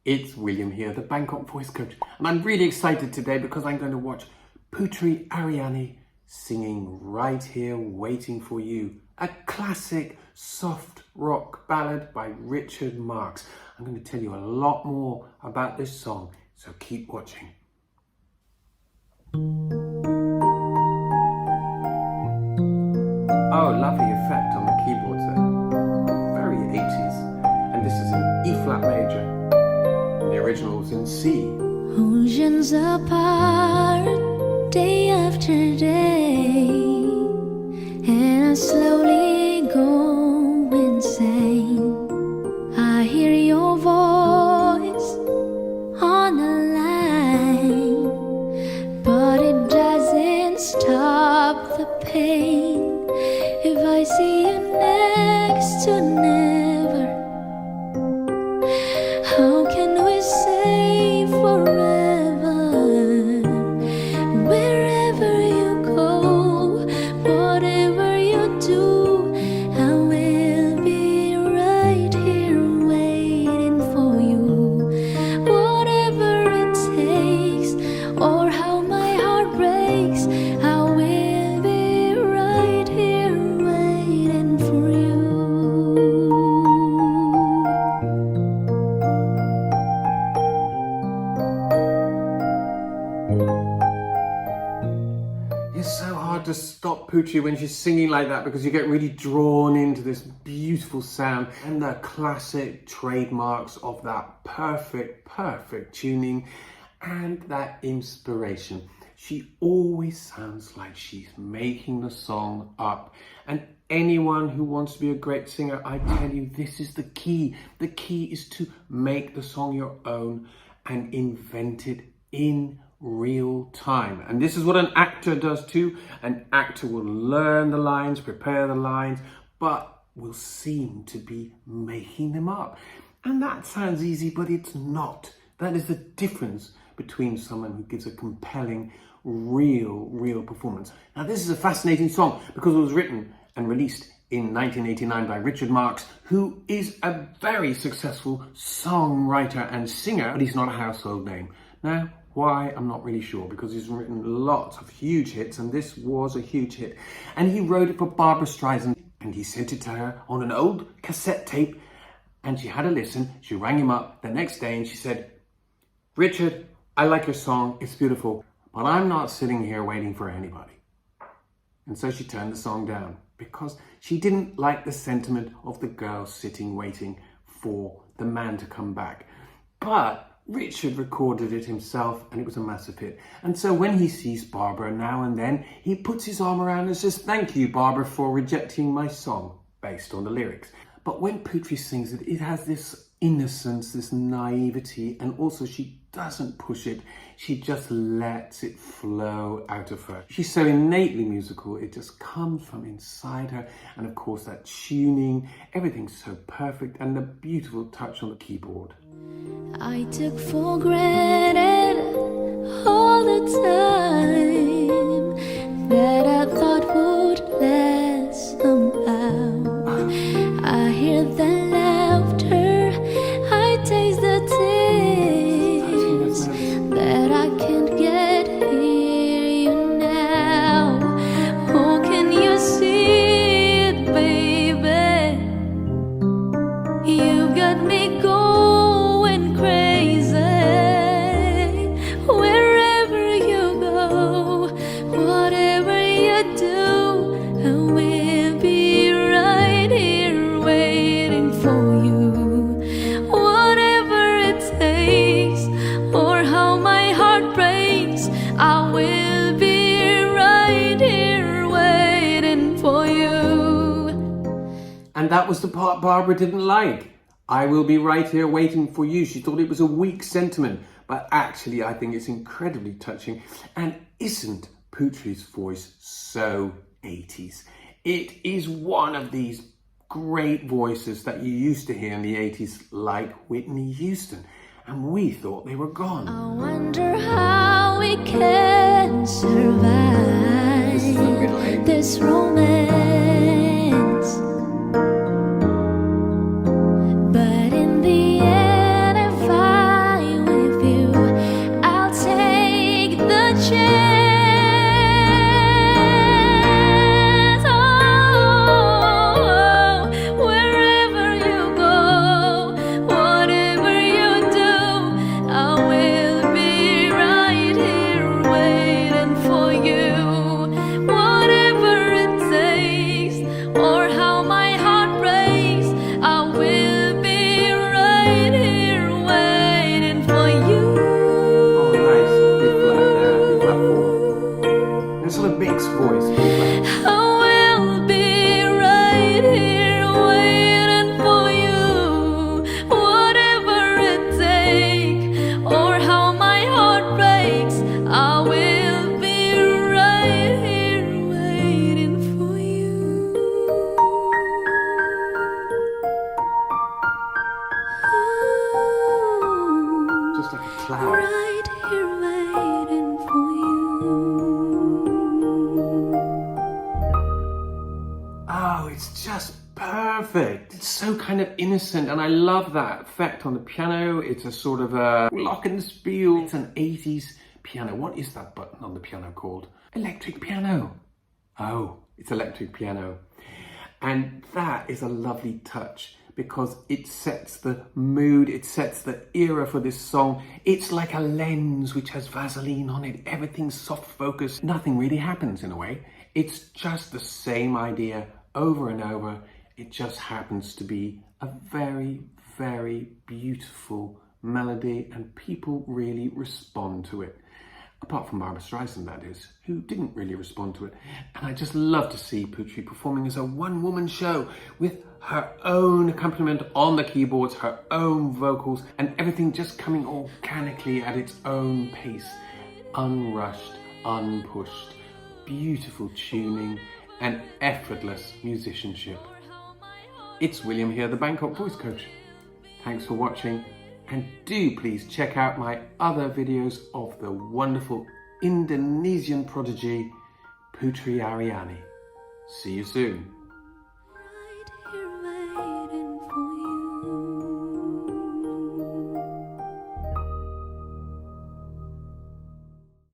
It's William here, the Bangkok voice coach, and I'm really excited today because I'm going to watch Putri Ariani singing Right Here Waiting For You, a classic soft rock ballad by Richard Marx. I'm going to tell you a lot more about this song, so keep watching. Oh, lovely effect on the keyboards there. Very 80s. And this is in E flat major. And the original was in C. Oceans apart, day after day, and I slowly go insane. I hear your voice on the line, but it doesn't stop the pain. If I see you next to never, how can we say forever? Wherever you go, whatever you do, I will be right here waiting for you. Whatever it takes, or how my heart breaks, I will be right here waiting for you. It's so hard to stop Putri when she's singing like that because you get really drawn into this beautiful sound and the classic trademarks of that perfect tuning and that inspiration. She always sounds like she's making the song up. And anyone who wants to be a great singer, I tell you, this is the key. The key is to make the song your own and invent it in real time. And this is what an actor does too. An actor will learn the lines, prepare the lines, but will seem to be making them up. And that sounds easy, but it's not. That is the difference between someone who gives a compelling, real performance. Now, this is a fascinating song because it was written and released in 1989 by Richard Marx, who is a very successful songwriter and singer, but he's not a household name. Now, why? I'm not really sure, because he's written lots of huge hits, and this was a huge hit. And he wrote it for Barbra Streisand, and he sent it to her on an old cassette tape, and she had a listen. She rang him up the next day, and she said, "Richard, I like your song, it's beautiful, but I'm not sitting here waiting for anybody." And so she turned the song down because she didn't like the sentiment of the girl sitting waiting for the man to come back. But Richard recorded it himself and it was a massive hit. And so when he sees Barbra now and then, he puts his arm around and says, "Thank you, Barbra, for rejecting my song," based on the lyrics. But when Putri sings it, it has this innocence, this naivety, and also she doesn't push it. She just lets it flow out of her. She's so innately musical, it just comes from inside her. And of course that tuning, everything's so perfect, and the beautiful touch on the keyboard. I took for granted all the time that I thought would last somehow. I hear the laughter, I taste the taste that I can't get here you now. Oh, can you see it, baby? You got me going crazy. Wherever you go, whatever you do, I will be right here waiting for you. Whatever it takes, or how my heart breaks, I will be right here waiting for you. And that was the part Barbra didn't like. "I will be right here waiting for you." She thought it was a weak sentiment, but actually I think it's incredibly touching. And isn't Putri's voice so 80s? It is one of these great voices that you used to hear in the 80s, like Whitney Houston, and we thought they were gone. I wonder how we can survive This is a middle age. this romance. But in the end, if I cloud. right here waiting for you. Oh, it's just perfect. It's so kind of innocent, and I love that effect on the piano. It's a sort of a glockenspiel. It's an 80s piano. What is that button on the piano called? Electric piano. Oh, it's electric piano. And that is a lovely touch because it sets the mood, it sets the era for this song. It's like a lens which has Vaseline on it. Everything's soft focus. Nothing really happens in a way. It's just the same idea over and over. It just happens to be a very, very beautiful melody, and people really respond to it. Apart from Barbra Streisand, that is, who didn't really respond to it. And I just love to see Putri performing as a one-woman show with her own accompaniment on the keyboards, her own vocals, and everything just coming organically at its own pace. Unrushed, unpushed, beautiful tuning, and effortless musicianship. It's William here, the Bangkok Voice Coach. Thanks for watching. And do please check out my other videos of the wonderful Indonesian prodigy, Putri Ariani. See you soon.